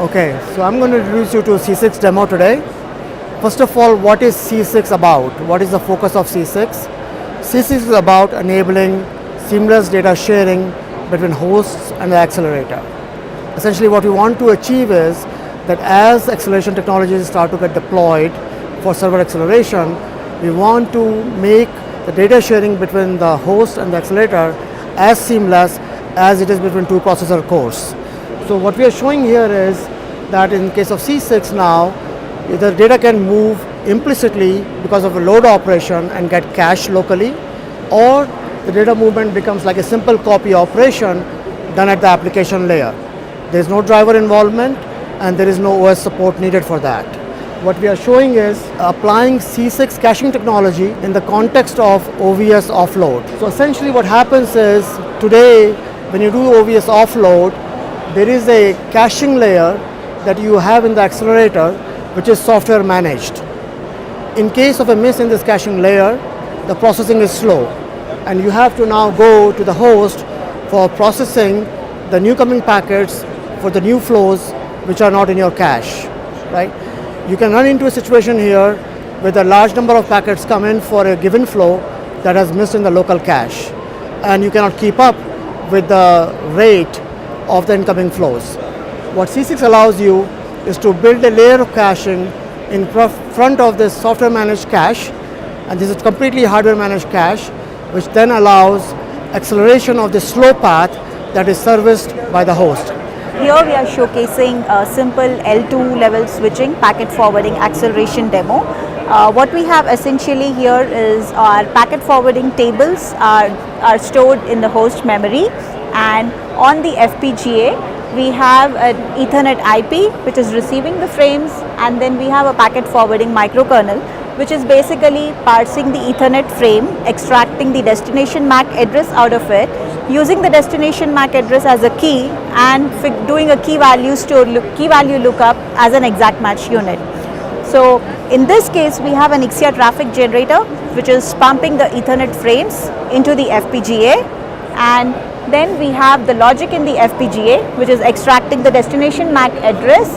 Okay, so I'm going to introduce you to CCIX demo today. First of all, what is CCIX about? What is the focus of CCIX? CCIX is about enabling seamless data sharing between hosts and the accelerator. Essentially what we want to achieve is that as acceleration technologies start to get deployed for server acceleration, we want to make the data sharing between the host and the accelerator as seamless as it is between two processor cores. So what we are showing here is that in case of CCIX now, the data can move implicitly because of a load operation and get cached locally, or the data movement becomes like a simple copy operation done at the application layer. There is no driver involvement and there is no OS support needed for that. What we are showing is applying CCIX caching technology in the context of OVS offload. So essentially what happens is today when you do OVS offload, there is a caching layer that you have in the accelerator which is software managed. In case of a miss in this caching layer, the processing is slow and you have to now go to the host for processing the new coming packets for the new flows which are not in your cache, right? You can run into a situation here where a large number of packets come in for a given flow that has missed in the local cache and you cannot keep up with the rate of the incoming flows. What CCIX allows you is to build a layer of caching in front of this software managed cache, and this is completely hardware managed cache, which then allows acceleration of the slow path that is serviced by the host. Here we are showcasing a simple L2 level switching packet forwarding acceleration demo. What we have essentially here is our packet forwarding tables are stored in the host memory, and on the FPGA we have an Ethernet IP which is receiving the frames, and then we have a packet forwarding microkernel which is basically parsing the Ethernet frame, extracting the destination MAC address out of it, using the destination MAC address as a key and doing a key value lookup as an exact match unit. So in this case we have an Pcie traffic generator which is pumping the Ethernet frames into the FPGA, and then we have the logic in the FPGA which is extracting the destination MAC address,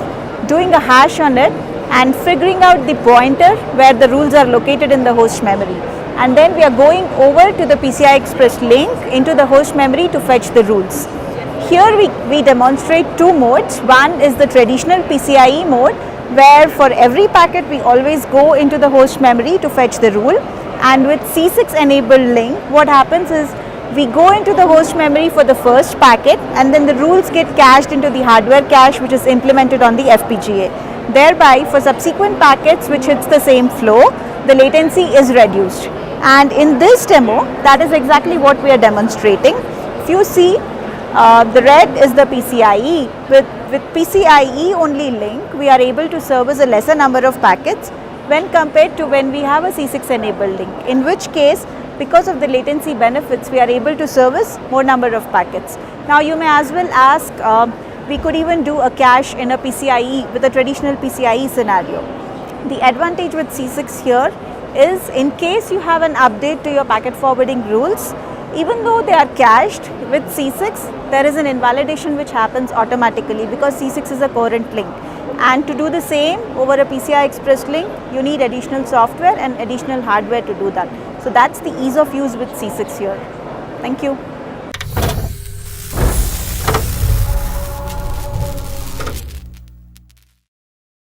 doing a hash on it and figuring out the pointer where the rules are located in the host memory. And then we are going over to the PCI Express link into the host memory to fetch the rules. Here we demonstrate two modes. One is the traditional PCIe mode, where for every packet we always go into the host memory to fetch the rule, and with CCIX enabled link what happens is we go into the host memory for the first packet and then the rules get cached into the hardware cache which is implemented on the FPGA. Thereby for subsequent packets which hits the same flow, the latency is reduced. And in this demo, that is exactly what we are demonstrating. If you see, the red is the PCIe. With PCIe only link, we are able to service a lesser number of packets when compared to when we have a CCIX enabled link, in which case because of the latency benefits we are able to service more number of packets. Now you may as well ask, we could even do a cache in a PCIe with a traditional PCIe scenario. The advantage with CCIX here is in case you have an update to your packet forwarding rules, even though they are cached with CCIX, there is an invalidation which happens automatically because CCIX is a coherent link. And to do the same over a PCI Express link, you need additional software and additional hardware to do that. So that's the ease of use with CCIX here. Thank you.